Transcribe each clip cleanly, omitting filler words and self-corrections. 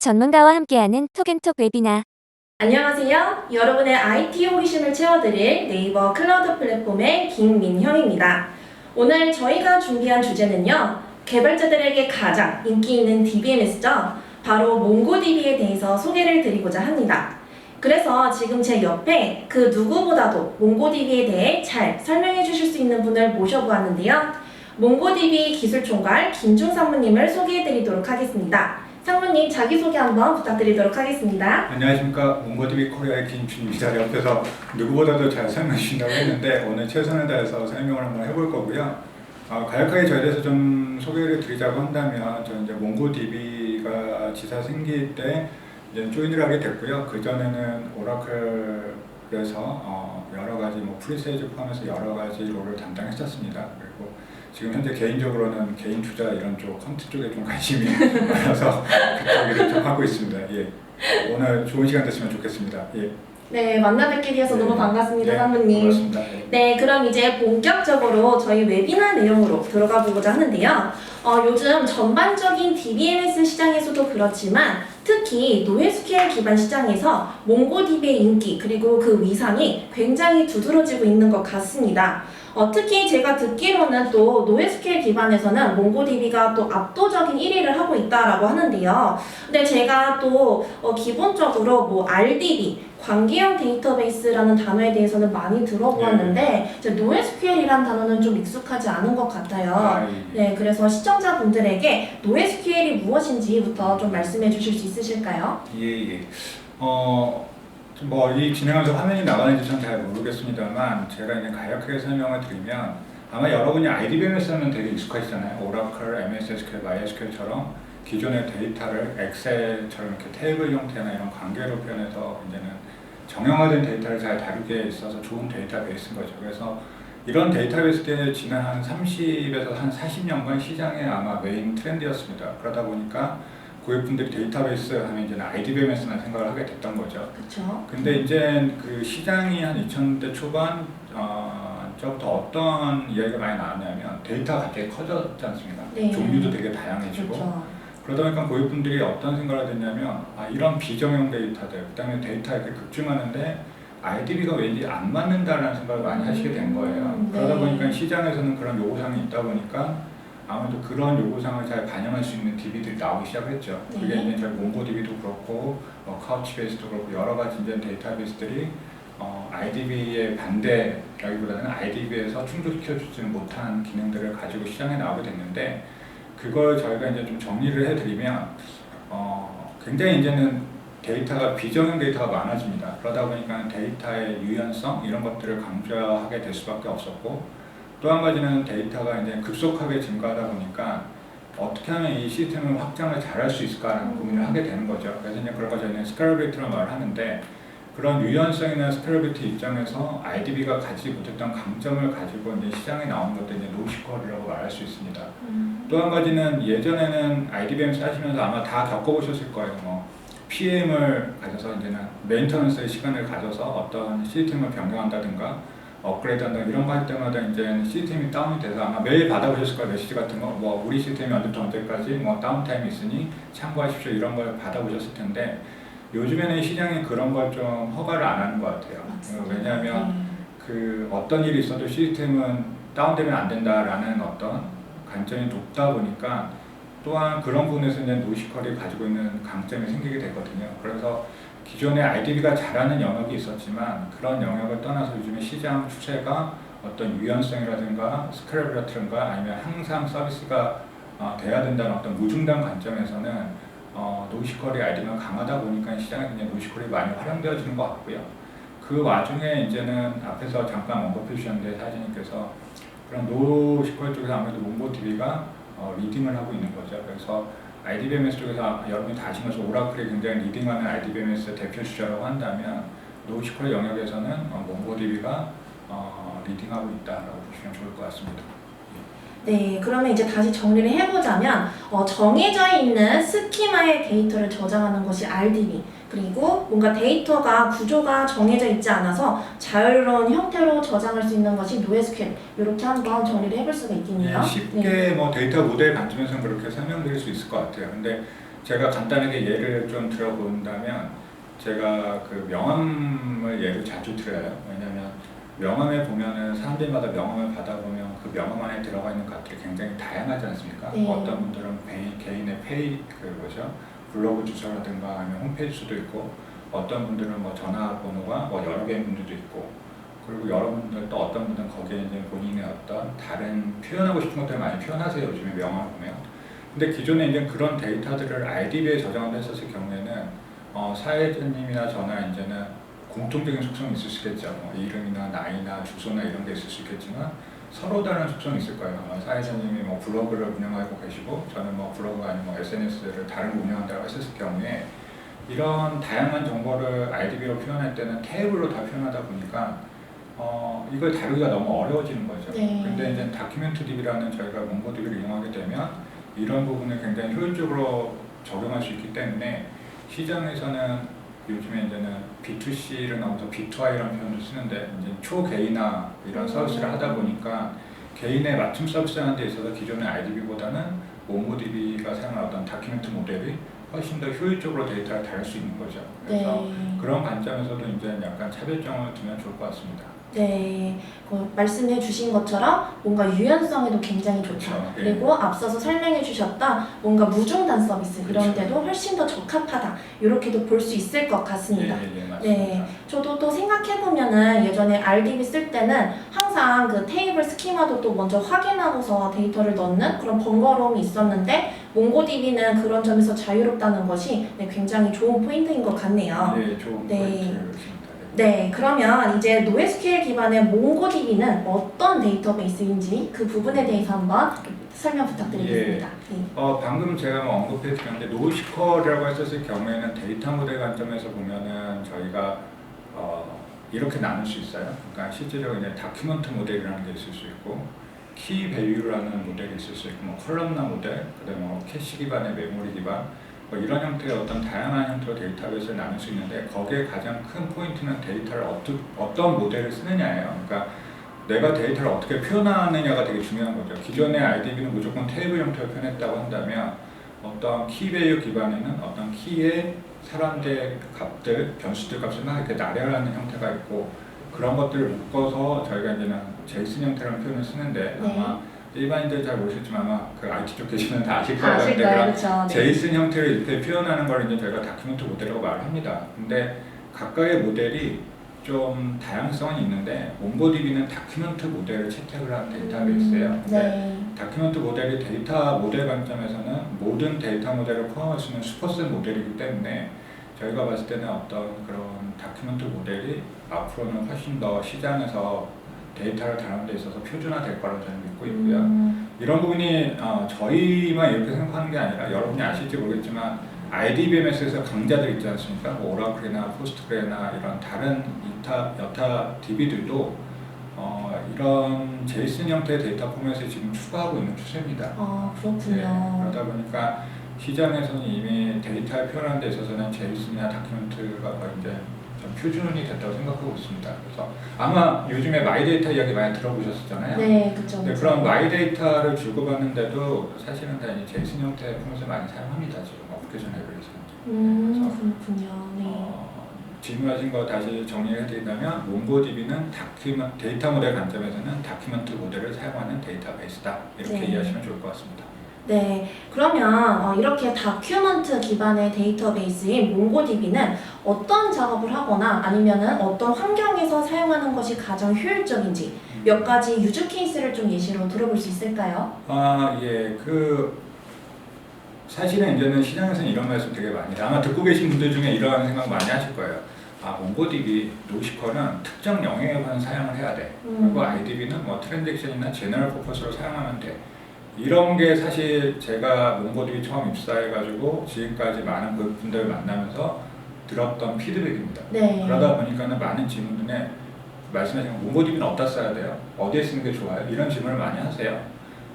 전문가와 함께하는 톡앤톡 웨비나. 안녕하세요. 여러분의 IT 호기심을 채워드릴 네이버 클라우드 플랫폼의 김민형입니다. 오늘 저희가 준비한 주제는요. 개발자들에게 가장 인기 있는 DBMS죠. 바로 몽고DB에 대해서 소개를 드리고자 합니다. 그래서 지금 제 옆에 그 누구보다도 몽고DB에 대해 잘 설명해 주실 수 있는 분을 모셔보았는데요. 몽고DB 기술총괄 김중 상무님을 소개해 드리도록 하겠습니다. 상무님 자기소개 한번 부탁드리도록 하겠습니다. 안녕하십니까. 몽고DB 코리아의 김준입니다. 옆에서 누구보다도 잘 설명해 주신다고 했는데 오늘 최선을 다해서 설명을 한번 해볼 거고요. 간략하게 저에 대해서 좀 소개를 드리자고 한다면 저는 이제 몽고DB가 지사 생길 때 이제 조인을 하게 됐고요. 그 전에는 오라클에서 여러 가지 뭐 프리세이즈 포함해서 여러 가지 롤을 담당했었습니다. 그리고 지금 현재 개인적으로는 개인 투자 이런 쪽 컴퓨터 쪽에 좀 관심이 많아서 그쪽 일을 좀 하고 있습니다. 예. 오늘 좋은 시간 됐으면 좋겠습니다. 예. 네, 만나 뵙게 되어서 너무 반갑습니다, 상무님. 반갑습니다. 네, 그럼 이제 본격적으로 저희 웨비나 내용으로 들어가 보고자 하는데요. 요즘 전반적인 DBMS 시장에서도 그렇지만 특히 노에스QL 기반 시장에서 몽고DB의 인기 그리고 그 위상이 굉장히 두드러지고 있는 것 같습니다. 특히 제가 듣기로는 또 노에스QL 기반에서는 몽고DB가 또 압도적인 1위를 하고 있다라고 하는데요. 근데 제가 또 기본적으로 뭐 RDB 관계형 데이터베이스라는 단어에 대해서는 많이 들어보았는데 노에스QL이란 단어는 좀 익숙하지 않은 것 같아요. 네, 그래서 시청자분들에게 노에스QL이 무엇인지부터 좀 말씀해 주실 수 있으실까요? 예. 뭐 이 진행하면서 화면이 나가는지 전 잘 모르겠습니다만 제가 이제 간략하게 설명을 드리면 아마 여러분이 IDBMS는 되게 익숙하시잖아요. 오라클, MS SQL, MySQL처럼 기존의 데이터를 엑셀처럼 이렇게 테이블 형태나 이런 관계로 표현해서 이제는 정형화된 데이터를 잘 다루기에 있어서 좋은 데이터베이스인 거죠. 그래서 이런 데이터베이스들이 지난 한 30에서 한 40년간 시장의 아마 메인 트렌드였습니다. 그러다 보니까 고객분들이 데이터베이스 하면 이제는 IDBMS만 생각을 하게 됐던 거죠. 그렇죠. 근데 이제 그 시장이 한 2000대 초반 저부터 어떤 이야기가 많이 나왔냐면 데이터가 갑자기 커졌지 않습니까? 네. 종류도 되게 다양해지고 그렇죠. 그러다 보니까 고객분들이 어떤 생각을 했냐면 이런 비정형 데이터들 그 다음에 데이터에 이렇게 급증하는데 IDB가 왠지 안 맞는다라는 생각을 많이 하시게 된 거예요. 네. 그러다 보니까 시장에서는 그런 요구사항이 있다 보니까 아무래도 그런 요구사항을 잘 반영할 수 있는 DB들이 나오기 시작했죠. 네. 그게 이제 저희 몽고DB도 그렇고 카우치베이스도 그렇고 여러 가지 이제 데이터베이스들이 IDB의 반대라기보다는 IDB에서 충족시켜주지 못한 기능들을 가지고 시장에 나오게 됐는데 그걸 저희가 이제 좀 정리를 해드리면 굉장히 이제는 데이터가 비정형 데이터가 많아집니다. 그러다 보니까 데이터의 유연성 이런 것들을 강조하게 될 수밖에 없었고 또 한 가지는 데이터가 이제 급속하게 증가하다 보니까 어떻게 하면 이 시스템을 확장을 잘할 수 있을까라는 고민을 하게 되는 거죠. 그래서 이제 그런 거 저희는 스케일러빌리티라고 말을 하는데 그런 유연성이나 스케일러빌리티 입장에서 IDB가 가지지 못했던 강점을 가지고 이제 시장에 나온 것도 이제 노시컬이라고 말할 수 있습니다. 또 한 가지는 예전에는 IDBMS 하시면서 아마 다 겪어보셨을 거예요. 뭐 PM을 가져서 이제는 메인터넌스의 시간을 가져서 어떤 시스템을 변경한다든가 업그레이드 한다 이런 거 할 때마다 이제 시스템이 다운이 돼서 아마 매일 받아보셨을 거예요. 메시지 같은 거 뭐 우리 시스템이 언제부터 언제까지 뭐 다운타임이 있으니 참고하십시오 이런 걸 받아보셨을 텐데 요즘에는 시장이 그런 걸 좀 허가를 안 하는 것 같아요. 왜냐하면 그 어떤 일이 있어도 시스템은 다운되면 안 된다라는 어떤 관점이 높다 보니까 또한 그런 부분에서 이제 노시컬이 가지고 있는 강점이 생기게 되거든요. 그래서 기존에 IDB가 잘하는 영역이 있었지만 그런 영역을 떠나서 요즘에 시장 추세가 어떤 유연성이라든가 스케일러빌리티라든가 아니면 항상 서비스가 돼야 된다는 어떤 무중단 관점에서는 노시컬이 IDB가 강하다 보니까 시장에 굉장히 노시컬이 많이 활용되어지는 것 같고요. 그 와중에 이제는 앞에서 잠깐 언급해 주셨는데 사진님께서 그런 노시컬 쪽에서 아무래도 몽고DB가 리딩을 하고 있는 거죠. 그래서 IDBMS 쪽에서 여러분이 다 아시면서 오라클이 굉장히 리딩하는 IDBMS 대표 주자라고 한다면 노시컬 영역에서는 몽고DB가 리딩하고 있다라고 보시면 좋을 것 같습니다. 네, 그러면 이제 다시 정리를 해보자면 정해져 있는 스키마의 데이터를 저장하는 것이 RDB 그리고 뭔가 데이터가 구조가 정해져 있지 않아서 자유로운 형태로 저장할 수 있는 것이 NoSQL 이렇게 한번 정리를 해볼 수가 있겠네요. 쉽게 뭐 데이터 모델 관점에서는 그렇게 설명드릴 수 있을 것 같아요. 근데 제가 간단하게 예를 좀 들어본다면 제가 그 명함을 예를 자주 들어요. 왜냐하면 명함에 보면은 사람들마다 명함을 받아보면 그 명함 안에 들어가 있는 것들이 굉장히 다양하지 않습니까? 네. 어떤 분들은 개인의 블로그 주소라든가 아니면 홈페이지 수도 있고, 어떤 분들은 뭐 전화번호가 뭐 여러 개인 분들도 있고, 그리고 여러분들 또 어떤 분들은 거기에 이제 본인의 어떤 다른 표현하고 싶은 것들을 많이 표현하세요. 요즘에 명함 보면. 근데 기존에 이제 그런 데이터들을 IDB에 저장을 했었을 경우에는 사회자님이나 저나 이제는 공통적인 속성이 있을 수 있겠죠. 뭐 이름이나 나이나 주소나 이런 게 있을 수 있겠지만 서로 다른 속성이 있을 거예요. 사회자님이 뭐 블로그를 운영하고 계시고 저는 뭐 블로그 아니면 뭐 SNS를 다른 거 운영한다고 했을 경우에 이런 다양한 정보를 IDB로 표현할 때는 테이블로 다 표현하다 보니까 이걸 다루기가 너무 어려워지는 거죠. 네. 근데 이제 다큐멘트 DB라는 저희가 몽고DB를 이용하게 되면 이런 부분을 굉장히 효율적으로 적용할 수 있기 때문에 시장에서는 요즘에 이제는 B2C를 넘어서 B2I라는 표현을 쓰는데 이제 초개인화 이런 서비스를 하다 보니까 개인의 맞춤 서비스 하는 데 있어서 기존의 IDB보다는 몽고DB가 사용하는 어떤 다큐멘트 모델이 훨씬 더 효율적으로 데이터를 다룰 수 있는 거죠. 그래서 네. 그런 관점에서도 이제 약간 차별점을 두면 좋을 것 같습니다. 네, 말씀해 주신 것처럼 뭔가 유연성에도 굉장히 좋다. 그렇죠. 예. 그리고 앞서서 설명해 주셨던 뭔가 무중단 서비스 그런 그렇죠. 데도 훨씬 더 적합하다. 이렇게도 볼 수 있을 것 같습니다. 예, 맞습니다. 네, 저도 또 생각해보면은 예전에 RDB 쓸 때는 항상 그 테이블 스키마도 또 먼저 확인하고서 데이터를 넣는 그런 번거로움이 있었는데 몽고DB는 그런 점에서 자유롭다는 것이 굉장히 좋은 포인트인 것 같네요. 예, 좋은 네. 포인트입니다. 네, 그러면 이제 NoSQL 기반의 몽고DB는 어떤 데이터베이스인지 그 부분에 대해서 한번 설명 부탁드리겠습니다. 네. 방금 제가 뭐 언급해 드렸는데 노시컬이라고 했었을 경우에는 데이터 모델 관점에서 보면은 저희가 이렇게 나눌 수 있어요. 그러니까 실제로 이제 다큐멘트 모델이라는 게 있을 수 있고, 키 배유라는 모델이 있을 수 있고, 뭐 컬럼나 모델, 그다음에 뭐 캐시 기반의 메모리 기반, 뭐 이런 형태의 어떤 다양한 형태로 데이터베이스를 나눌 수 있는데 거기에 가장 큰 포인트는 데이터를 어떤 모델을 쓰느냐예요. 그러니까 내가 데이터를 어떻게 표현하느냐가 되게 중요한 거죠. 기존의 IDB는 무조건 테이블 형태로 표현했다고 한다면 어떤 키 배유 기반에는 어떤 키의 사람들의 값들, 변수들 값을 막 이렇게 나열하는 형태가 있고, 그런 것들을 묶어서 저희가 이제는 제이슨 형태라는 표현을 쓰는데 네. 아마 일반인들 잘 모르시지만 아마 그 IT 쪽 계시면 다 아실 다 거예요. 아실 근데 거예요, 그런 그렇죠. 네. 제이슨 형태를 이렇게 표현하는 걸 이제 저희가 다큐멘트 모델이라고 말을 합니다. 근데 각각의 모델이 좀 다양성은 있는데 몽고DB는 다큐멘트 모델을 채택을 한 데이터베이스예요. 근데 네. 다큐멘트 모델이 데이터 모델 관점에서는 모든 데이터 모델을 포함할 수 있는 슈퍼셋 모델이기 때문에 저희가 봤을 때는 어떤 그런 다큐멘트 모델이 앞으로는 훨씬 더 시장에서 데이터를 다루는 데 있어서 표준화될 거라고 저는 믿고 있고요. 이런 부분이 저희만 이렇게 생각하는 게 아니라 여러분이 아실지 모르겠지만 IDBMS에서 강자들 있지 않습니까? 뭐 오라클이나 포스트그레나 이런 다른 여타 DB들도 이런 제이슨 형태의 데이터 포맷을 지금 추가하고 있는 추세입니다. 그렇군요. 네, 그러다 보니까 시장에서는 이미 데이터를 표현하는 데 있어서는 제이슨이나 다큐멘트가 거의 이제 좀 표준이 됐다고 생각하고 있습니다. 그래서 아마 요즘에 마이데이터 이야기 많이 들어보셨잖아요. 네, 그렇죠. 네, 그런 마이데이터를 주고받는데도 사실은 다 이제 제이슨 형태의 포맷을 많이 사용합니다. 지금 어플리케이션 라이브러리에서. 그렇군요. 네. 질문하신 거 다시 정리해드리자면 몽고DB는 데이터 모델 관점에서는 다큐멘트 모델을 사용하는 데이터베이스다. 이렇게 네. 이해하시면 좋을 것 같습니다. 네, 그러면 이렇게 다큐먼트 기반의 데이터베이스인 몽고DB는 어떤 작업을 하거나 아니면은 어떤 환경에서 사용하는 것이 가장 효율적인지 몇 가지 유즈 케이스를 좀 예시로 들어볼 수 있을까요? 예, 사실은 이제는 시장에서는 이런 말씀 되게 많이 해요. 아마 듣고 계신 분들 중에 이런 생각 많이 하실 거예요. 몽고DB, 노시컬은 특정 영역에만 사용을 해야 돼. 그리고 IDB는 뭐 트랜잭션이나 제너럴 퍼포스로 사용하면 돼. 이런 게 사실 제가 몽고DB 처음 입사해가지고 지금까지 많은 분들 만나면서 들었던 피드백입니다. 네. 그러다 보니까는 많은 질문들에 말씀하신 몽고DB는 어디다 써야 돼요? 어디에 쓰는 게 좋아요? 이런 질문을 많이 하세요.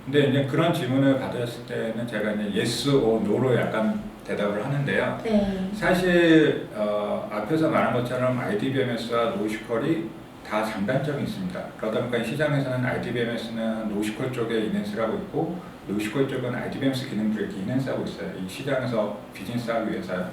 근데 이제 그런 질문을 받았을 때는 제가 이제 yes or no로 약간 대답을 하는데요. 네. 사실 앞에서 말한 것처럼 IDBMS와 노시컬이 다 장단점이 있습니다. 그러다 보니까 시장에서는 IDBMS는 노시컬 쪽에 인핸스를 하고 있고 노시컬 쪽은 IDBMS 기능들을 이렇게 인핸스하고 있어요. 이 시장에서 비즈니스 하기 위해서요.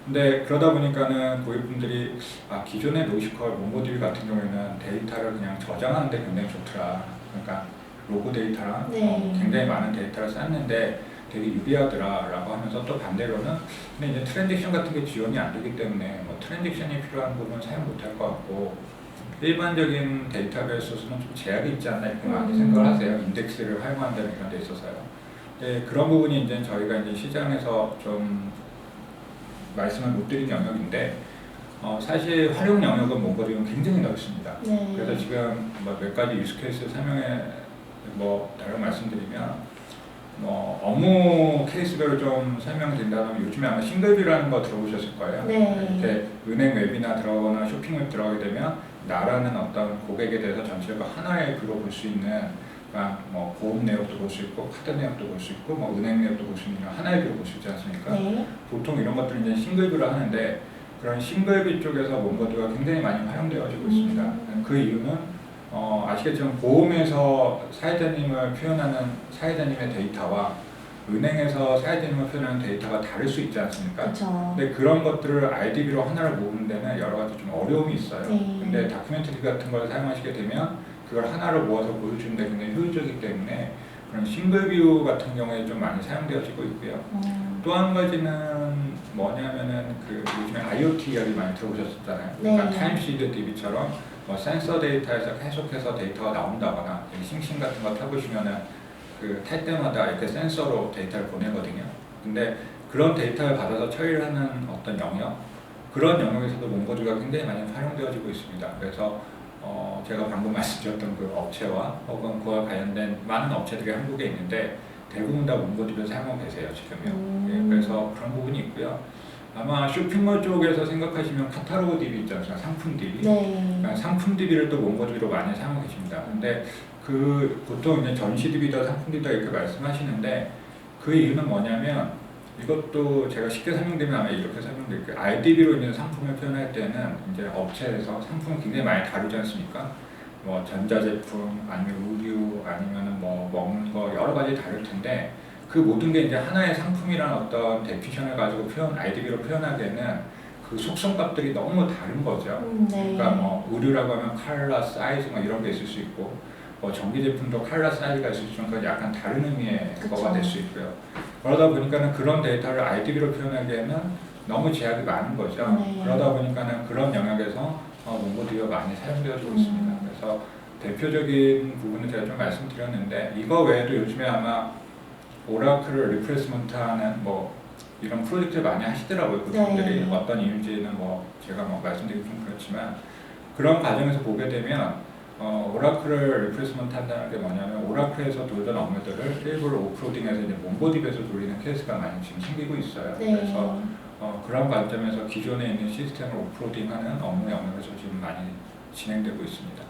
근데 그러다 보니까는 고객분들이 기존의 노시컬 몽고DB 같은 경우에는 데이터를 그냥 저장하는 데 굉장히 좋더라. 그러니까 로고 데이터랑 굉장히 많은 데이터를 쌓는데 되게 유리하더라 라고 하면서 또 반대로는 근데 이제 트랜지션 같은 게 지원이 안 되기 때문에 뭐 트랜지션이 필요한 부분은 사용 못할 것 같고 일반적인 데이터베이스에서는 좀 제약이 있지 않나 이렇게 많이 생각을 하세요. 인덱스를 활용한다는 이런 데 있어서요. 네, 그런 부분이 이제 저희가 이제 시장에서 좀 말씀을 못 드린 영역인데 사실 활용 영역은 몽고DB는 굉장히 넓습니다. 네. 그래서 지금 뭐 몇 가지 유스케이스 설명해 다른 말씀드리면 업무 케이스별로 좀 설명드린다면 요즘에 아마 싱글뷰라는 거 들어보셨을 거예요. 네. 이렇게 은행 웹이나 들어가거나 쇼핑 웹 들어가게 되면 나라는 어떤 고객에 대해서 전체적으로 하나의 뷰로 볼 수 있는 그러니까 뭐 보험 내역도 볼 수 있고 카드 내역도 볼 수 있고 뭐 은행 내역도 볼 수 있는 하나의 뷰로 볼 수 있지 않습니까? 네. 보통 이런 것들은 이제 싱글뷰를 하는데 그런 싱글뷰 쪽에서 몽고DB가 굉장히 많이 활용되어지고 있습니다. 그 이유는 아시겠지만 보험에서 사회자님을 표현하는 사회자님의 데이터와 은행에서 사회자님을 표현하는 데이터가 다를 수 있지 않습니까? 그렇죠. 근데 그런 것들을 IDB로 하나를 모으는 데는 여러 가지 좀 어려움이 있어요. 네. 근데 다큐멘터리 같은 걸 사용하시게 되면 그걸 하나로 모아서 보여주는 데 굉장히 효율적이기 때문에 그런 싱글뷰 같은 경우에 좀 많이 사용되어지고 있고요. 또 한 가지는 뭐냐면은 그 요즘에 IoT 이야기 많이 들어보셨잖아요. 네. 그러니까 타임시리즈 DB처럼 뭐 센서 데이터에서 계속해서 데이터가 나온다거나 싱싱 같은 거 타보시면은 그 탈 때마다 이렇게 센서로 데이터를 보내거든요. 근데 그런 데이터를 받아서 처리를 하는 어떤 영역 그런 영역에서도 몽고DB가 굉장히 많이 활용되어지고 있습니다. 그래서 제가 방금 말씀드렸던 그 업체와 혹은 그와 관련된 많은 업체들이 한국에 있는데 대부분 다 몽고DB를 사용하고 계세요 지금요. 예, 그래서 그런 부분이 있고요. 아마 쇼핑몰 쪽에서 생각하시면 카탈로그 DB 있잖아요. 상품 DB. 네. 상품 DB를 또 몽고DB로 많이 사용하고 계십니다. 근데 그 보통 이제 전시 DB다 상품 DB다 이렇게 말씀하시는데 그 이유는 뭐냐면 이것도 제가 쉽게 설명드리면 아마 이렇게 설명드릴게요. IDB로 있는 상품을 표현할 때는 이제 업체에서 상품을 굉장히 많이 다루지 않습니까? 뭐 전자제품 아니면 의류 아니면은 뭐 먹는 거 여러 가지 다를 텐데 그 모든 게 이제 하나의 상품이라는 어떤 데피션을 가지고 IDB로 표현하기에는 그 속성값들이 너무 다른 거죠. 네. 그러니까 뭐 의류라고 하면 컬러, 사이즈 뭐 이런 게 있을 수 있고 뭐 전기 제품도 컬러, 사이즈가 있을 수 있지만 그 약간 다른 의미의 거가 될 수 있고요. 그러다 보니까는 그런 데이터를 IDB로 표현하기에는 너무 제약이 많은 거죠. 네. 그러다 보니까는 그런 영역에서 몽고DB가 많이 사용되어지고 있습니다. 그래서 대표적인 부분을 제가 좀 말씀드렸는데 이거 외에도 요즘에 아마 오라클을 리플레이스먼트하는 뭐 이런 프로젝트를 많이 하시더라고요. 그분들이 네. 어떤 이유인지는 뭐 제가 뭐 말씀드리기 좀 그렇지만 그런 과정에서 보게 되면 오라클을 리플레이스먼트 한다는 게 뭐냐면 오라클에서 돌던 업무들을 일부러 오프로딩해서 이제 몽고DB에서 돌리는 케이스가 많이 지금 생기고 있어요. 네. 그래서 그런 관점에서 기존에 있는 시스템을 오프로딩하는 업무 영역에서 지금 많이 진행되고 있습니다.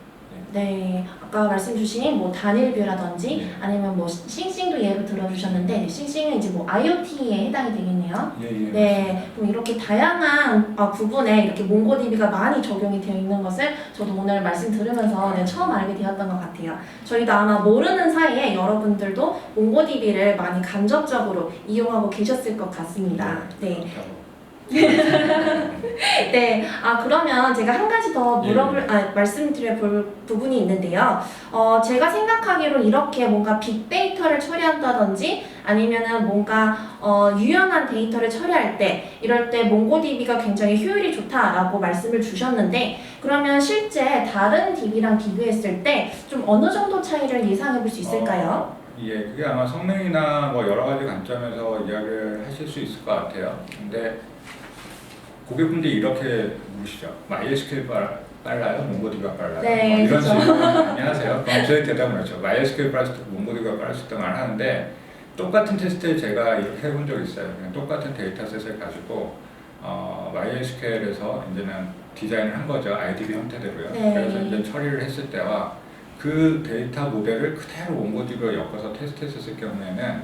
네, 아까 말씀 주신 뭐 단일뷰라든지 네. 아니면 뭐 싱싱도 예를 들어주셨는데 싱싱은 이제 뭐 IoT에 해당이 되겠네요. 예, 네, 그럼 이렇게 다양한 부분에 이렇게 몽고DB가 많이 적용이 되어 있는 것을 저도 오늘 말씀 들으면서 처음 알게 되었던 것 같아요. 저희도 아마 모르는 사이에 여러분들도 몽고DB를 많이 간접적으로 이용하고 계셨을 것 같습니다. 네. 네, 그러면 제가 한 가지 더 말씀드릴 부분이 있는데요. 제가 생각하기로 이렇게 뭔가 빅데이터를 처리한다든지 아니면은 뭔가 유연한 데이터를 처리할 때 이럴 때 몽고DB가 굉장히 효율이 좋다라고 말씀을 주셨는데 그러면 실제 다른 DB랑 비교했을 때 좀 어느 정도 차이를 예상해 볼 수 있을까요? 예, 그게 아마 성능이나 뭐 여러 가지 관점에서 이야기를 하실 수 있을 것 같아요. 근데 고객분들이 이렇게 물으시죠. MySQL 빨라요? 몽고DB가 빨라요? 네, 뭐 이런 그렇죠. 질문 많이 하세요. 그럼 저희 대답은 그렇죠. MySQL 빨랐을 때 몽고DB가 빨랐을 때 말하는데 똑같은 테스트를 제가 이렇게 해본 적이 있어요. 그냥 똑같은 데이터셋을 가지고 MySQL에서 이제는 디자인을 한 거죠. IDB 형태대로요. 네. 그래서 이제 처리를 했을 때와 그 데이터 모델을 그대로 몽고DB로 엮어서 테스트했을 경우에는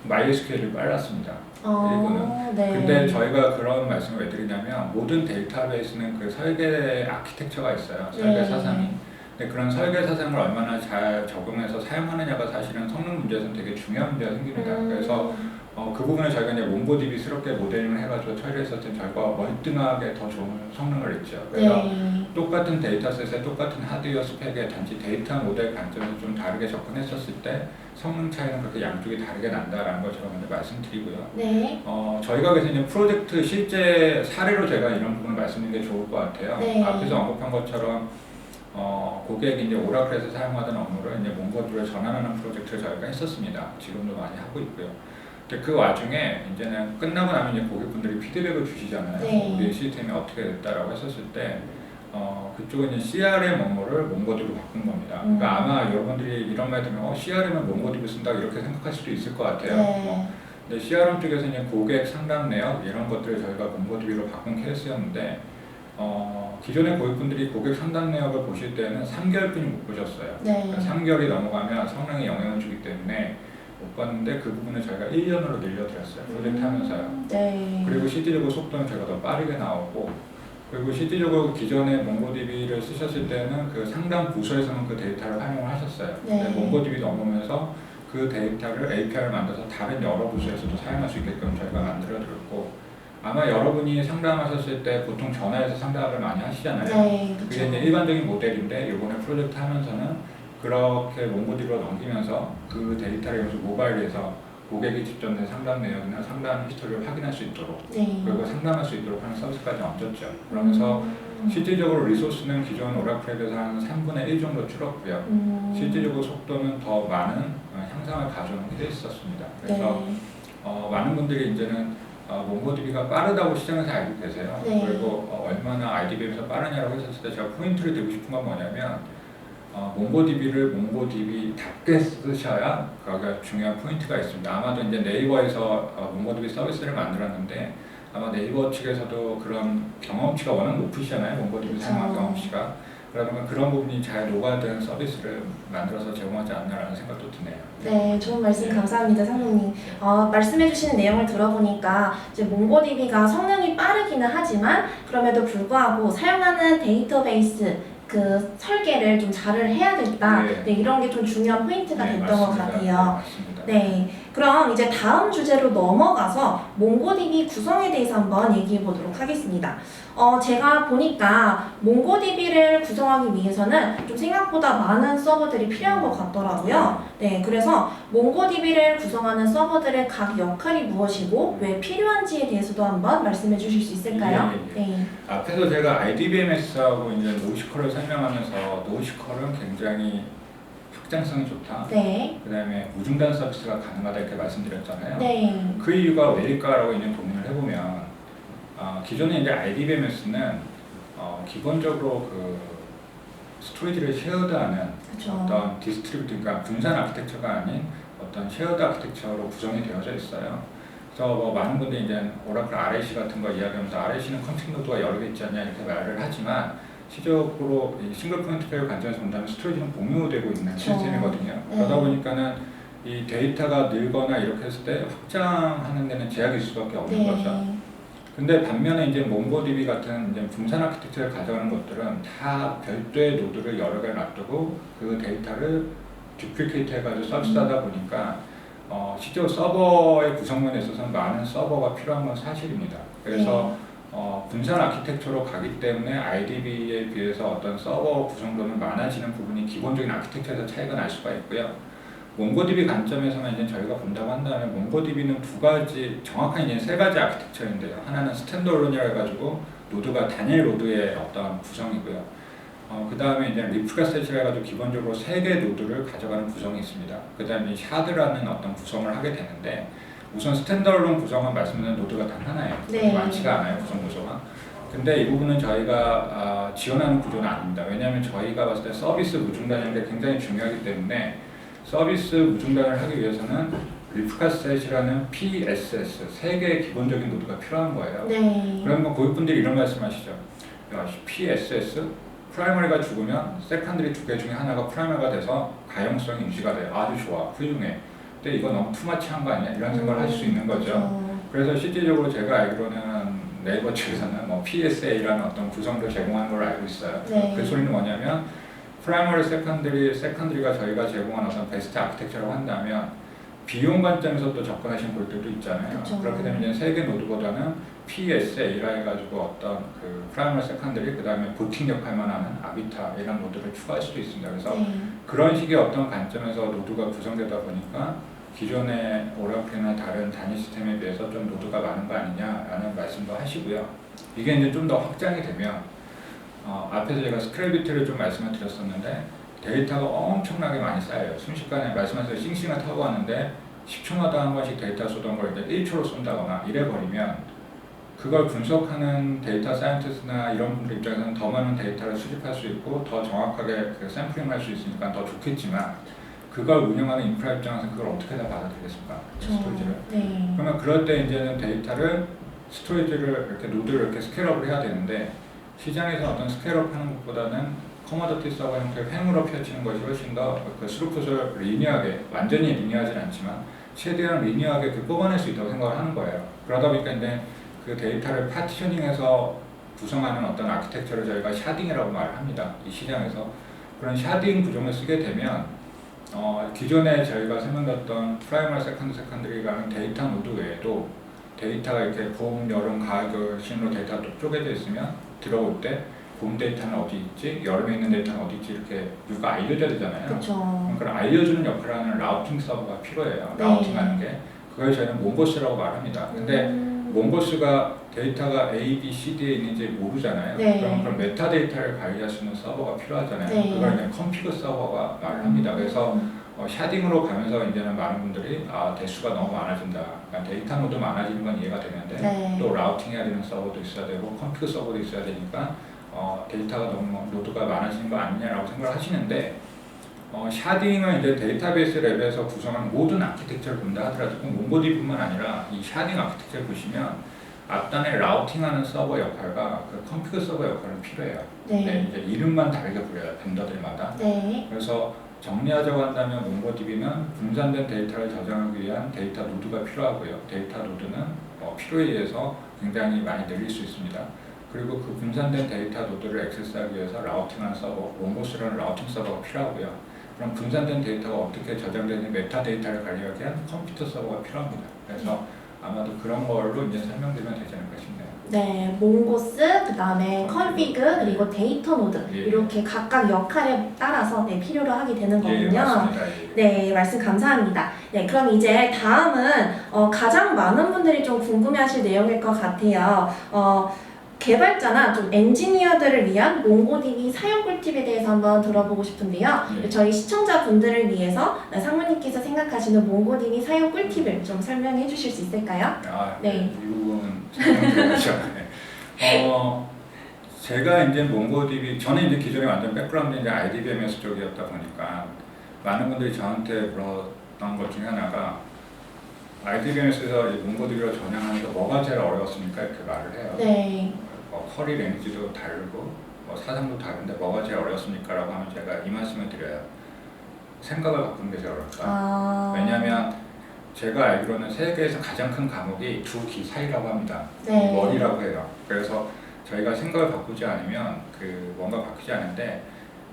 MySQL이 빨랐습니다. 일본은. 네. 근데 저희가 그런 말씀을 왜 드리냐면 모든 데이터베이스는 그 설계 아키텍처가 있어요. 설계 네. 사상이. 근데 그런 설계 사상을 얼마나 잘 적용해서 사용하느냐가 사실은 성능 문제에서는 되게 중요한 문제가 생깁니다. 그래서 그 부분을 저희가 이제 몽고DB스럽게 모델링을 해가지고 처리했을 때 결과 월등하게 더 좋은 성능을 했죠. 그래서 네. 똑같은 데이터셋에 똑같은 하드웨어 스펙에 단지 데이터 모델 관점에서 좀 다르게 접근했었을 때 성능 차이는 그렇게 양쪽이 다르게 난다라는 걸 제가 먼저 말씀드리고요. 네. 저희가 그래서 이제 프로젝트 실제 사례로 제가 이런 부분을 말씀드리는 게 좋을 것 같아요. 네. 앞에서 언급한 것처럼 고객이 이제 오라클에서 사용하던 업무를 이제 몽고DB로 전환하는 프로젝트를 저희가 했었습니다. 지금도 많이 하고 있고요. 근데 그 와중에 이제는 끝나고 나면 이제 고객분들이 피드백을 주시잖아요. 네. 우리 시스템이 어떻게 됐다라고 했었을 때 그쪽은 이제 CRM 업무를 몽고DB로 바꾼 겁니다. 그러니까 아마 여러분들이 이런 말 들으면 CRM은 몽고DB 쓴다 이렇게 생각할 수도 있을 것 같아요. 네. 근데 CRM 쪽에서 이제 고객 상담 내역 이런 것들을 저희가 몽고DB로 바꾼 케이스였는데 기존의 고객분들이 고객 상담 내역을 보실 때는 3개월뿐이 못 보셨어요. 네. 그러니까 3개월이 넘어가면 성능에 영향을 주기 때문에 못 봤는데 그 부분을 저희가 1년으로 늘려드렸어요. 프로젝트 하면서요. 네. 그리고 실질적으로 속도는 저희가 더 빠르게 나오고 그리고 실질적으로 기존에 몽고DB를 쓰셨을 때는 그 상담 부서에서는 그 데이터를 활용을 하셨어요. 네. 근데 몽고DB 넘으면서 그 데이터를 API를 만들어서 다른 여러 부서에서도 사용할 수 있게끔 저희가 만들어드렸고 아마 여러분이 상담하셨을 때 보통 전화해서 상담을 많이 하시잖아요. 네. 그게 그쵸. 이제 일반적인 모델인데 이번에 프로젝트 하면서는 그렇게 몽고DB로 넘기면서 그 데이터를 이용해서 모바일에서 고객이 직접 내 상담 내역이나 상담 히스토리를 확인할 수 있도록 네. 그리고 상담할 수 있도록 하는 서비스까지 얹었죠. 그러면서 실질적으로 리소스는 기존 오라클에 비해서 한 3분의 1 정도 줄었고요. 실질적으로 속도는 더 많은 향상을 가져오는 게 있었습니다. 그래서 네. 많은 분들이 이제는 몽고DB가 빠르다고 시장에서 알고 계세요. 네. 그리고 얼마나 IDB에서 빠르냐라고 했었을 때 제가 포인트를 드리고 싶은 건 뭐냐면 몽고DB를 몽고DB답게 쓰셔야 거기가 중요한 포인트가 있습니다. 아마도 이제 네이버에서 몽고DB 서비스를 만들었는데 아마 네이버 측에서도 그런 경험치가 워낙 높으시잖아요. 몽고DB 사용한 경험치가. 그러면 그런 부분이 잘 녹아든 서비스를 만들어서 제공하지 않나라는 생각도 드네요. 네, 좋은 말씀 감사합니다, 상무님. 말씀해주시는 내용을 들어보니까 이제 몽고DB가 성능이 빠르기는 하지만 그럼에도 불구하고 사용하는 데이터베이스 그 설계를 좀 잘을 해야겠다. 네. 네, 이런 게 좀 중요한 포인트가 됐던 것 맞습니다. 같아요. 맞습니다. 네, 그럼 이제 다음 주제로 넘어가서 몽고DB 구성에 대해서 한번 얘기해 보도록 하겠습니다. 제가 보니까 몽고DB를 구성하기 위해서는 좀 생각보다 많은 서버들이 필요한 것 같더라고요. 네, 그래서 몽고DB를 구성하는 서버들의 각 역할이 무엇이고 왜 필요한지에 대해서도 한번 말씀해 주실 수 있을까요? 예, 예, 예. 네, 앞에서 제가 IDBMS하고 이제 노시컬을 설명하면서 노시컬은 굉장히 확장성이 좋다. 네, 그 다음에 무중단 서비스가 가능하다 이렇게 말씀드렸잖아요. 네, 그 이유가 왜일까라고 이제 고민을 해보면 기존에 이제 IDBMS는 기본적으로 그 스토리지를 쉐어드하는 그렇죠. 어떤 디스트리뷰트, 그러니까 분산 아키텍처가 아닌 어떤 쉐어드 아키텍처로 구성이 되어져 있어요. 그래서 뭐 많은 분들이 이제 오라클 RAC 같은 거 이야기하면서 RAC는 컴퓨팅 노드가 여러 개 있지 않냐 이렇게 말을 하지만 실질적으로 이 싱글 포인트 페어 관점에서 본다면 스토리지는 공유되고 있는 시스템이거든요. 그러다 보니까는 이 데이터가 늘거나 이렇게 했을 때 확장하는 데는 제약이 있을 수밖에 없는 거죠. 근데 반면에 이제 몽고DB 같은 이제 분산 아키텍처를 가져가는 것들은 다 별도의 노드를 여러 개 놔두고 그 데이터를 듀플리케이트 해가지고 서비스하다 보니까 실제로 서버의 구성면에 있어서는 많은 서버가 필요한 건 사실입니다. 그래서 분산 아키텍처로 가기 때문에 IDB에 비해서 어떤 서버 구성도는 많아지는 부분이 기본적인 아키텍처에서 차이가 날 수가 있고요. 몽고DB 관점에서만 이제 저희가 본다고 한다면 몽고DB는 두 가지, 정확한 이제 세 가지 아키텍처인데요. 하나는 스탠드얼론이라 해가지고 노드가 단일 노드의 어떤 구성이고요. 그 다음에 이제 리플가 셋이라 해가지고 기본적으로 세 개의 노드를 가져가는 구성이 있습니다. 그 다음에 샤드라는 어떤 구성을 하게 되는데 우선 스탠드얼론 구성은 말씀드린 노드가 단 하나예요. 네. 많지가 않아요, 구성 구조가. 근데 이 부분은 저희가 지원하는 구조는 아닙니다. 왜냐하면 저희가 봤을 때 서비스 무중단이라는 게 굉장히 중요하기 때문에 서비스 무중단을 하기 위해서는 리프카셋이라는 PSS 세 개의 기본적인 노드가 필요한 거예요. 네. 그러면 고객분들이 이런 말씀하시죠. 야, PSS 프라이머리가 죽으면 세컨드리 두 개 중에 하나가 프라이머리가 돼서 가용성이 유지가 돼요. 아주 좋아, 훌륭해. 근데 이거 너무 투마치한 거 아니야? 이런 생각을 하실 수 있는 거죠. 그래서 실질적으로 제가 알기로는 네이버 측에서는 뭐 PSA라는 어떤 구성도 제공하는 걸 알고 있어요. 네. 그 소리는 뭐냐면 프라이머리, 세컨드리가 저희가 제공한 어떤 베스트 아키텍처라고 한다면 비용 관점에서 또 접근하시는 분들도 있잖아요. 그쵸. 그렇게 되면 이제 세 개 노드보다는 PSA라 해가지고 어떤 그 프라이머리, 세컨드리, 그 다음에 보팅 역할만 하는 아비타 이런 노드를 추가할 수도 있습니다. 그래서 네. 그런 식의 어떤 관점에서 노드가 구성되다 보니까 기존의 오라클이나 다른 단위 시스템에 비해서 좀 노드가 많은 거 아니냐라는 말씀도 하시고요. 이게 이제 좀 더 확장이 되면 앞에서 제가 스크래비티를 좀 말씀을 드렸었는데 데이터가 엄청나게 많이 쌓여요. 순식간에 말씀하신 싱싱을 타고 가는데 10초마다 한 번씩 데이터 쏘던 걸 이제 1초로 쏜다거나 이래버리면 그걸 분석하는 데이터 사이언티스트나 이런 분들 입장에서는 더 많은 데이터를 수집할 수 있고 더 정확하게 그 샘플링 할 수 있으니까 더 좋겠지만 그걸 운영하는 인프라 입장에서는 그걸 어떻게 다 받아들이겠습니까? 스토리지를. 네. 그러면 그럴 때 이제는 데이터를 스토리지를 이렇게 노드를 이렇게 스케일업을 해야 되는데 시장에서 어떤 스케일업 하는 것보다는 커머더티 서버 형태의 횡으로 펼치는 것이 훨씬 더 그 스루풋을 리니어하게, 완전히 리니어하진 않지만 최대한 리니어하게 뽑아낼 수 있다고 생각을 하는 거예요. 그러다 보니까 이제 그 데이터를 파티셔닝해서 구성하는 어떤 아키텍처를 저희가 샤딩이라고 말을 합니다. 이 시장에서. 그런 샤딩 구조를 쓰게 되면 기존에 저희가 설명드렸던 프라이머리, 세컨드리라는 데이터 노드 외에도 데이터가 이렇게 봄, 여름, 가을, 신으로 데이터가 쪼개져 있으면 들어올 때 봄 데이터는 어디 있지, 여름에 있는 데이터는 어디 있지 이렇게 누가 알려줘야 되잖아요. 그렇죠. 그걸 알려주는 역할을 하는 라우팅 서버가 필요해요. 네. 라우팅하는 게. 그걸 저희는 몽고스라고 말합니다. 근데 몽고스가 데이터가 A, B, C, D에 있는지 모르잖아요. 네. 그럼 메타데이터를 관리할 수 있는 서버가 필요하잖아요. 네. 그걸 이제 컴피그 서버가 말을 합니다. 그래서 샤딩으로 가면서 이제는 많은 분들이 대수가 너무 많아진다. 그러니까 데이터 노드 많아지는 건 이해가 되는데 네. 또 라우팅해야 되는 서버도 있어야 되고 컴피그 서버도 있어야 되니까 데이터가 너무 노드가 많아지는 거 아니냐라고 생각을 하시는데 샤딩은 이제 데이터베이스 랩에서 구성한 모든 아키텍처를 본다 하더라도 몽고디비뿐만 아니라 이 샤딩 아키텍처를 보시면 앞단에 라우팅하는 서버 역할과 그 컴피그 서버 역할은 필요해요. 네. 이제 이름만 다르게 부려요. 벤더들마다. 네. 그래서 정리하자고 한다면 몽고디비는 분산된 데이터를 저장하기 위한 데이터 노드가 필요하고요. 데이터 노드는 필요에 의해서 굉장히 많이 늘릴 수 있습니다. 그리고 그 분산된 데이터 노드를 액세스하기 위해서 라우팅하는 서버, 몽고스라는 라우팅 서버가 필요하고요. 그럼 분산된 데이터가 어떻게 저장되는 메타데이터를 관리하기 위한 컴퓨터 서버가 필요합니다. 그래서 아마도 그런 걸로 이제 설명드리면 되지 않을까 싶네요. 네, 몽고스, 그 다음에 컨피그, 그리고 데이터 노드 예. 이렇게 각각 역할에 따라서 필요로 하게 되는 예, 거군요. 맞습니다. 예. 네, 말씀 감사합니다. 네, 그럼 이제 다음은 가장 많은 분들이 좀 궁금해하실 내용일 것 같아요. 개발자나 좀 엔지니어들을 위한 몽고디비 사용 꿀팁에 대해서 한번 들어보고 싶은데요. 네. 저희 시청자분들을 위해서 상무님께서 생각하시는 몽고디비 사용 꿀팁을 좀 설명해 주실 수 있을까요? 네. 이 부분은 설명드려야죠. 네. 제가 이제 몽고디비, 저는 이제 기존에 완전 백그라운드 이제 IDBMS 쪽이었다 보니까 많은 분들이 저한테 물었던 것 중에 하나가 IDBMS에서 몽고디비로 전향하면서 뭐가 제일 어려웠습니까? 이렇게 말을 해요. 네. 쿼리 랭지도 다르고 사상도 다른데 뭐가 제일 어렵습니까? 라고 하면 제가 이 말씀을 드려요. 생각을 바꾸는 게 제일 어렵다. 왜냐하면 제가 알기로는 세계에서 가장 큰 과목이 두 귀 사이라고 합니다. 네. 머리라고 해요. 그래서 저희가 생각을 바꾸지 않으면 뭔가 바뀌지 않은데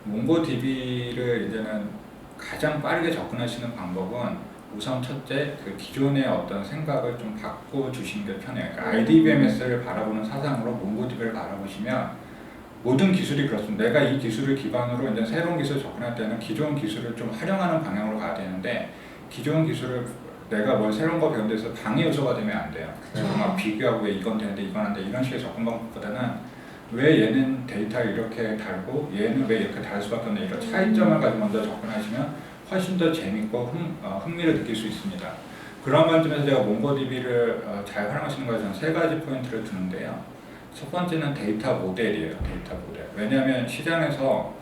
몽고DB를 이제는 가장 빠르게 접근할 수 있는 방법은 우선 첫째, 그 기존의 어떤 생각을 좀 바꿔주시는 게 편해요. 그러니까 IDBMS를 바라보는 사상으로 몽고DB를 바라보시면 모든 기술이 그렇습니다. 내가 이 기술을 기반으로 이제 새로운 기술을 접근할 때는 기존 기술을 좀 활용하는 방향으로 가야 되는데 기존 기술을 내가 뭘 새로운 거 배우는 데서 방해 요소가 되면 안 돼요. 그래서 막 비교하고 왜 이건 되는데 이건 안 돼 이런 식의 접근 방법보다는 왜 얘는 데이터를 이렇게 다르고 얘는 왜 이렇게 다를 수밖에 없나 이런 차이점을 가지고 먼저 접근하시면 훨씬 더 재밌고 흥미를 느낄 수 있습니다. 그런 관점에서 제가 몽고DB를 잘 활용하시는 거에 저는 세 가지 포인트를 두는데요. 첫 번째는 데이터 모델이에요. 데이터 모델. 왜냐하면 시장에서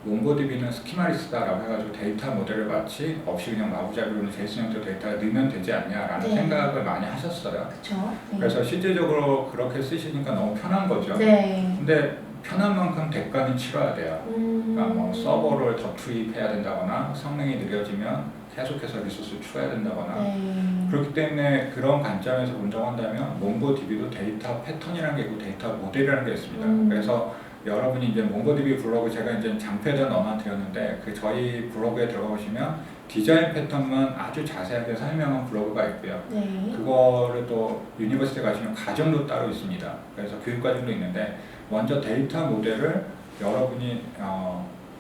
몽고DB는 스키마리스다라고 해가지고 데이터 모델을 마치 없이 그냥 마구잡이로는 제이슨 형태 데이터를 넣으면 되지 않냐라는 네. 생각을 많이 하셨어요. 그렇죠. 네. 그래서 실제적으로 그렇게 쓰시니까 너무 편한 거죠. 네. 근데 편한 만큼 대가는 치러야 돼요. 그러니까 뭐 서버를 더 투입해야 된다거나 성능이 느려지면 계속해서 리소스를 추가해야 된다거나 네. 그렇기 때문에 그런 관점에서 분석한다면 몽고DB도 데이터 패턴이라는 게 있고 데이터 모델이라는 게 있습니다. 그래서 여러분이 이제 몽고디비 블로그 제가 이제 장패를 넣어드렸는데 그 저희 블로그에 들어가 보시면 디자인 패턴만 아주 자세하게 설명한 블로그가 있고요. 네. 그거를 또 유니버시티 가시면 과정도 따로 있습니다. 그래서 교육 과정도 있는데 먼저 데이터 모델을 여러분이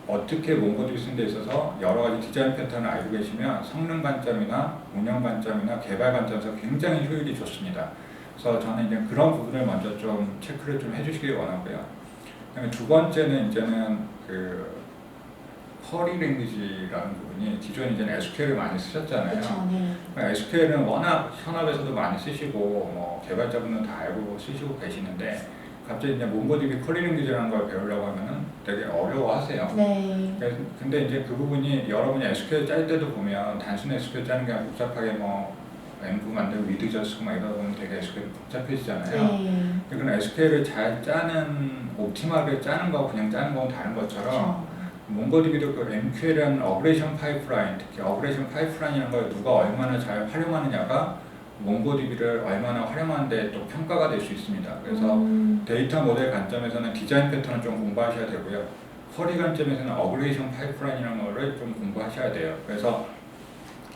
어떻게 몽고디비 쓰는 데 있어서 여러 가지 디자인 패턴을 알고 계시면 성능 관점이나 운영 관점이나 개발 관점에서 굉장히 효율이 좋습니다. 그래서 저는 이제 그런 부분을 먼저 좀 체크를 좀 해주시길 원하고요. 그다음에 두 번째는 이제는 그 쿼리 랭귀지라는 부분이 기존에 이제는 SQL을 많이 쓰셨잖아요. 그렇죠. 네. SQL은 워낙 현업에서도 많이 쓰시고 뭐 개발자분은 다 알고 쓰시고 계시는데 갑자기 이제 몽고디비 쿼리 랭귀지라는 걸 배우려고 하면은 되게 어려워하세요. 네. 근데 이제 그 부분이 여러분이 SQL 짤 때도 보면 단순히 SQL 짜는 게 아니라 복잡하게 뭐 엠프 만들고 위드저 쓰고 막 이러다 보면 되게 SQL 복잡해지잖아요. 네. 그러니까 SQL을 잘 짜는 옵티멀하게 짜는 거하고 그냥 짜는 거는 다른 것처럼 그렇죠. 몽고디비도 그 MQL이라는 어그레이션 파이프라인, 특히 어그레이션 파이프라인이라는 걸 누가 얼마나 잘 활용하느냐가 몽고디비를 얼마나 활용하는데 또 평가가 될 수 있습니다. 그래서 데이터 모델 관점에서는 디자인 패턴을 좀 공부하셔야 되고요. 쿼리 관점에서는 어그레이션 파이프라인이라는 거를 좀 공부하셔야 돼요. 그래서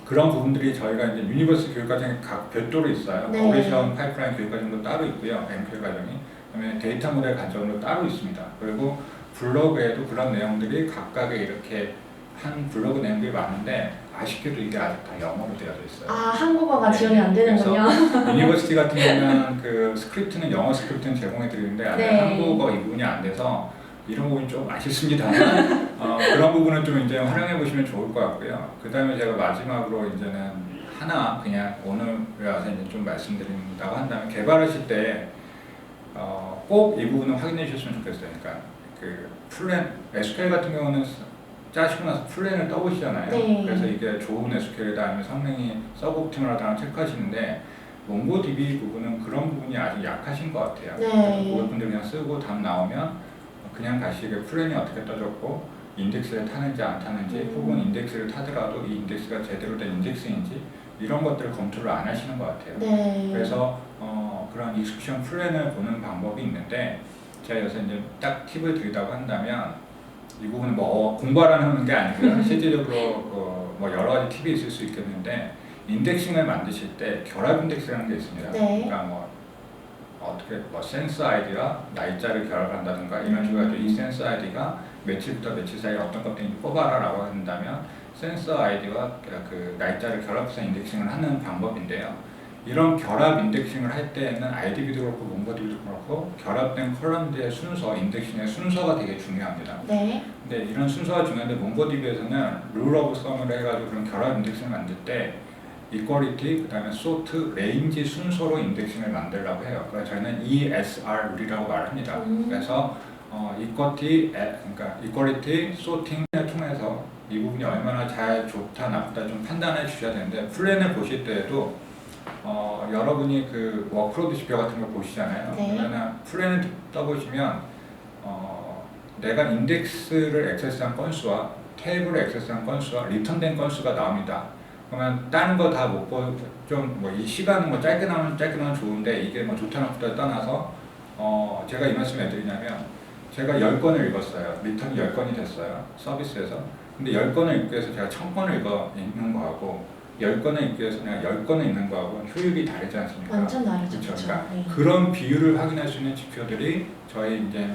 그런 부분들이 저희가 이제 유니버시티 교육 과정이 각 별도로 있어요. 네. 어그레이션 파이프라인 교육 과정도 따로 있고요. MQL 과정이. 그다음에 데이터 모델 관점도 따로 있습니다. 그리고 블로그에도 그런 내용들이 각각의 이렇게 한 블로그 내용들이 많은데 아쉽게도 이게 아직 다 영어로 되어져 있어요. 아, 한국어가 지원이 안 되는군요. 유니버시티 같은 경우는 그 스크립트는 영어 스크립트는 제공해 드리는데 아직 네. 한국어 이 부분이 안 돼서 이런 부분이 좀 아쉽습니다만 그런 부분은 좀 이제 활용해 보시면 좋을 것 같고요. 그 다음에 제가 마지막으로 이제는 하나 그냥 오늘 와서 이제 좀 말씀드린다고 한다면 개발하실 때 꼭 이 부분을 확인해 주셨으면 좋겠어요. 그러니까 그 플랜 SQL 같은 경우는 짜시고 나서 플랜을 떠보시잖아요. 네. 그래서 이게 좋은 SQL이다 아니면 성능이 서브옵티멀하다는 체크하시는데 몽고디비 부분은 그런 부분이 아직 약하신 것 같아요. 네. 고객분들 그냥 쓰고 답 나오면 그냥 가시게 플랜이 어떻게 떠졌고 인덱스를 타는지 안 타는지 혹은 인덱스를 타더라도 이 인덱스가 제대로 된 인덱스인지 이런 것들을 검토를 안 하시는 것 같아요. 네. 그래서 그런 익스큐션 플랜을 보는 방법이 있는데 제가 여기서 이제 딱 팁을 드리다고 한다면 이 부분은 뭐 공부하라는 게 아니고요. 실질적으로 뭐 여러 가지 팁이 있을 수 있겠는데 인덱싱을 만드실 때 결합 인덱스라는 게 있습니다. 네. 그러니까 뭐 어떻게 뭐 센스 아이디와 날짜를 결합한다든가 이런 식으로 해서 이 센스 아이디가 며칠부터 며칠 사이에 어떤 것들인지 뽑아라라고 한다면 센스 아이디와 그 날짜를 결합해서 인덱싱을 하는 방법인데요. 이런 결합 인덱싱을 할 때에는 IDB도 그렇고 몽고디비도 그렇고 결합된 컬럼들의 순서, 인덱싱의 순서가 되게 중요합니다. 네. 근데 이런 순서가 중요한데 몽고디비에서는 룰 오브 썸을 해가지고 그런 결합 인덱싱을 만들 때 이퀄리티, 그 다음에 소트, 레인지 순서로 인덱싱을 만들려고 해요. 그래서 저희는 ESR 룰이라고 말합니다. 그래서 그러니까 이퀄리티, 소팅을 통해서 이 부분이 얼마나 잘 좋다, 나쁘다 좀 판단해 주셔야 되는데 플랜을 보실 때에도 여러분이 그 워크로드 지표 같은 걸 보시잖아요. 네. 그러면 플랜을 떠보시면 내가 인덱스를 액세스한 건수와 테이블을 액세스한 건수와 리턴된 건수가 나옵니다. 그러면 다른 거 다 못 보고 좀 뭐 이 시간은 뭐 짧게 나오면 좋은데 이게 뭐 좋다 나쁘다 떠나서 제가 이 말씀을 해드리냐면 제가 10건을 읽었어요. 리턴이 10건이 됐어요. 서비스에서. 근데 10건을 읽기 위해서 제가 1000건을 읽는 거하고 10건을 읽기 위해서 내가 10건을 읽는 거하고 효율이 다르지 않습니까? 완전 다르죠. 그렇죠. 그렇죠. 그러니까 네. 그런 비율을 확인할 수 있는 지표들이 저희 이제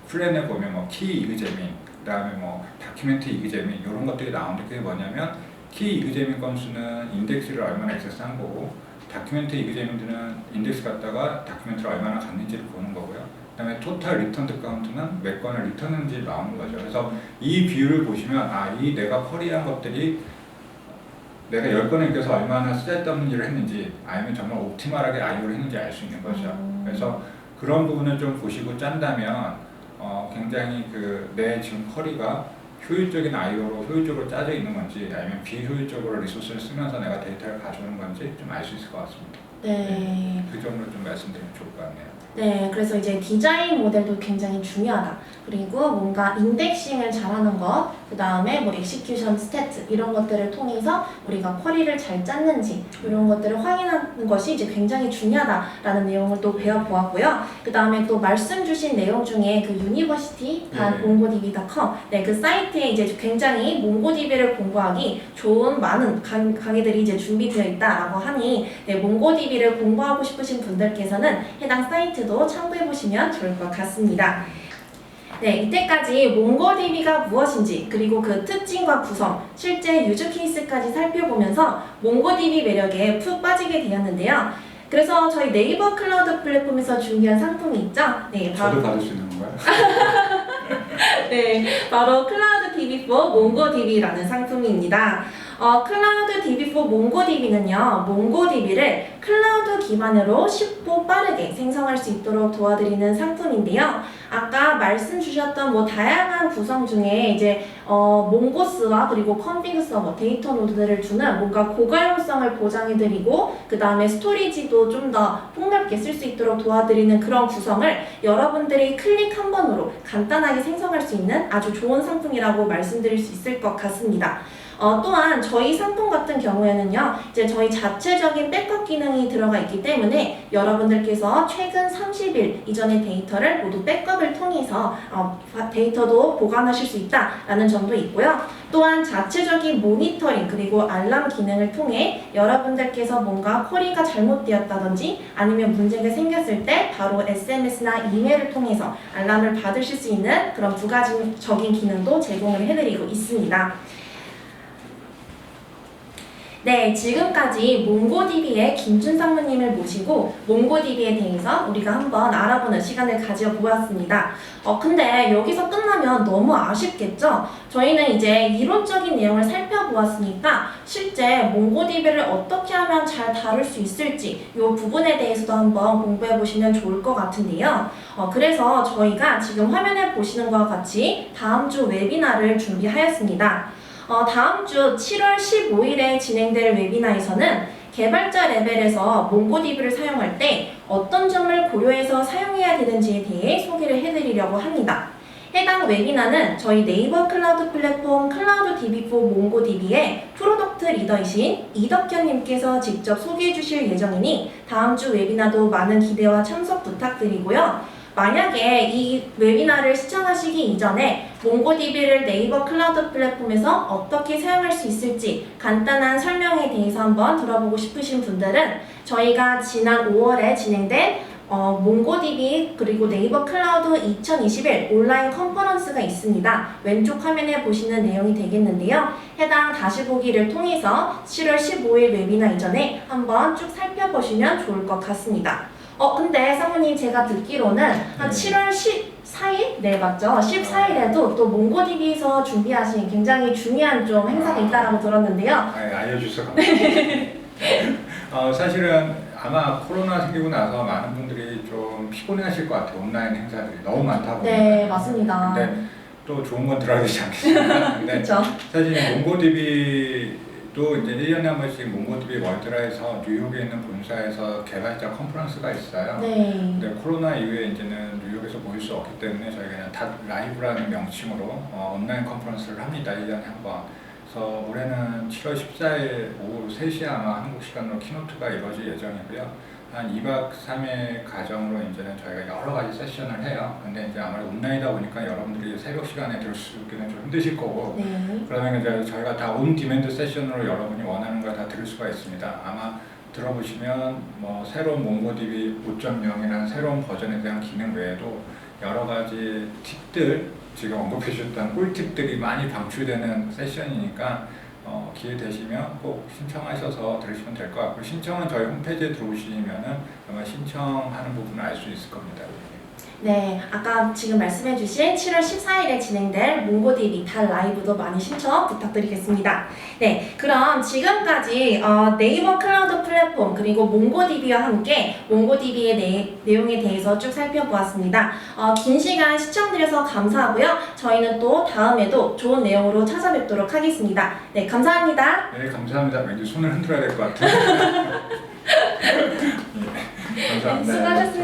플랜에 보면 뭐 키 이그제민, 그다음에 뭐 다큐멘트 이그제민 이런 것들이 나오는데 그게 뭐냐면 키 이그제민 건수는 인덱스를 얼마나 액세스한 거고 다큐멘트 이그제민들은 인덱스 갖다가 다큐멘트를 얼마나 갔는지를 보는 거고요. 그다음에 토탈 리턴드 카운트는 몇 건을 리턴했는지 나오는 거죠. 그래서 이 비율을 보시면 이 내가 쿼리한 것들이 내가 10건을 읽어서 얼마나 쓸데없는 일을 했는지 아니면 정말 옵티멀하게 IO를 했는지 알 수 있는 거죠. 그래서 그런 부분을 좀 보시고 짠다면 굉장히 내 지금 쿼리가 효율적인 IO로 효율적으로 짜져 있는 건지 아니면 비효율적으로 리소스를 쓰면서 내가 데이터를 가져오는 건지 좀 알 수 있을 것 같습니다. 네. 그 점으로 좀 말씀드리면 좋을 것 같네요. 네, 그래서 이제 디자인 모델도 굉장히 중요하다. 그리고 뭔가 인덱싱을 잘하는 것, 그 다음에 뭐 엑시큐션 스태트 이런 것들을 통해서 우리가 쿼리를 잘 짰는지 이런 것들을 확인하는 것이 이제 굉장히 중요하다라는 내용을 또 배워보았고요. 그 다음에 또 말씀 주신 내용 중에 그 university.mongodb.com 그 사이트에 이제 굉장히 몽고DB를 공부하기 좋은 많은 강의들이 이제 준비되어 있다라고 하니 몽고DB를 공부하고 싶으신 분들께서는 해당 사이트도 참고해 보시면 좋을 것 같습니다. 네, 이때까지 몽고DB가 무엇인지 그리고 그 특징과 구성, 실제 유즈 케이스까지 살펴보면서 몽고DB 매력에 푹 빠지게 되었는데요. 그래서 저희 네이버 클라우드 플랫폼에서 준비한 상품이 있죠? 네, 바로 저도 받을 수 있는 건가요? 네, 바로 클라우드 DB4 몽고DB라는 상품입니다. 클라우드 DB4 몽고DB는요, 몽고DB를 클라우드 기반으로 쉽고 빠르게 생성할 수 있도록 도와드리는 상품인데요. 아까 말씀 주셨던 뭐 다양한 구성 중에 이제 몽고스와 그리고 컨피그 서버 데이터 노드들을 주는 뭔가 고가용성을 보장해드리고 그 다음에 스토리지도 좀 더 폭넓게 쓸 수 있도록 도와드리는 그런 구성을 여러분들이 클릭 한 번으로 간단하게 생성할 수 있는 아주 좋은 상품이라고 말씀드릴 수 있을 것 같습니다. 또한 저희 상품 같은 경우에는요, 이제 저희 자체적인 백업 기능이 들어가 있기 때문에 여러분들께서 최근 30일 이전의 데이터를 모두 백업을 통해서 데이터도 보관하실 수 있다라는 점도 있고요. 또한 자체적인 모니터링 그리고 알람 기능을 통해 여러분들께서 뭔가 쿼리가 잘못되었다든지 아니면 문제가 생겼을 때 바로 SMS나 이메일을 통해서 알람을 받으실 수 있는 그런 부가적인 기능도 제공을 해드리고 있습니다. 네, 지금까지 몽고DB의 김준 상무님을 모시고 몽고DB에 대해서 우리가 한번 알아보는 시간을 가져보았습니다. 근데 여기서 끝나면 너무 아쉽겠죠? 저희는 이제 이론적인 내용을 살펴보았으니까 실제 몽고DB를 어떻게 하면 잘 다룰 수 있을지 이 부분에 대해서도 한번 공부해 보시면 좋을 것 같은데요. 그래서 저희가 지금 화면에 보시는 것과 같이 다음 주 웨비나를 준비하였습니다. 다음 주 7월 15일에 진행될 웨비나에서는 개발자 레벨에서 몽고DB를 사용할 때 어떤 점을 고려해서 사용해야 되는지에 대해 소개를 해드리려고 합니다. 해당 웨비나는 저희 네이버 클라우드 플랫폼 클라우드 DB4 몽고DB의 프로덕트 리더이신 이덕현님께서 직접 소개해 주실 예정이니 다음 주 웨비나도 많은 기대와 참석 부탁드리고요. 만약에 이 웨비나를 시청하시기 이전에 몽고DB를 네이버 클라우드 플랫폼에서 어떻게 사용할 수 있을지 간단한 설명에 대해서 한번 들어보고 싶으신 분들은 저희가 지난 5월에 진행된 몽고DB 그리고 네이버 클라우드 2021 온라인 컨퍼런스가 있습니다. 왼쪽 화면에 보시는 내용이 되겠는데요. 해당 다시 보기를 통해서 7월 15일 웨비나 이전에 한번 쭉 살펴보시면 좋을 것 같습니다. 근데 상무님 제가 듣기로는 한 7월 14일? 네, 맞죠? 14일에도 또 몽고DB에서 준비하신 굉장히 중요한 좀 행사가 있다라고 들었는데요. 알려주셔서 감사합니다. 사실은 아마 코로나 생기고 나서 많은 분들이 좀 피곤해하실 것 같아요. 온라인 행사들이 너무 많다 보니까. 네, 맞습니다. 근데 또 좋은 건 들어야 되지 않겠습니까? 근데 그쵸? 사실 몽고DB도 이제 1년에 한 번씩 몽고DB 월드라에서 뉴욕에 있는 본사에서 개발자 컨퍼런스가 있어요. 네. 근데 코로나 이후에 이제는 뉴욕에서 모일 수 없기 때문에 저희가 그냥 다 라이브라는 명칭으로 온라인 컨퍼런스를 합니다. 1년에 한 번. 그래서 올해는 7월 14일 오후 3시에 아마 한국 시간으로 키노트가 이루어질 예정이고요. 한 2박 3일 가정으로 이제는 저희가 여러 가지 세션을 해요. 근데 이제 아무래도 온라인이다 보니까 여러분들이 새벽 시간에 들으시기는 좀 힘드실 거고, 네. 그러면 이제 저희가 다 온 디맨드 세션으로 여러분이 원하는 걸 다 들을 수가 있습니다. 아마 들어보시면 뭐 새로운 몽고DB 5.0이라는 새로운 버전에 대한 기능 외에도 여러 가지 팁들, 지금 언급해 주셨던 꿀팁들이 많이 방출되는 세션이니까 기회 되시면 꼭 신청하셔서 들으시면 될 것 같고, 신청은 저희 홈페이지에 들어오시면은 아마 신청하는 부분을 알 수 있을 겁니다. 네, 아까 지금 말씀해주신 7월 14일에 진행될 몽고DB 달 라이브도 많이 신청 부탁드리겠습니다. 네, 그럼 지금까지 네이버 클라우드 플랫폼 그리고 몽고DB와 함께 몽고DB의 내용에 대해서 쭉 살펴보았습니다. 긴 시간 시청드려서 감사하고요. 저희는 또 다음에도 좋은 내용으로 찾아뵙도록 하겠습니다. 네, 감사합니다. 네, 감사합니다. 왠지 손을 흔들어야 될 것 같아요. 감사합니다. 네. 수고하셨습니다.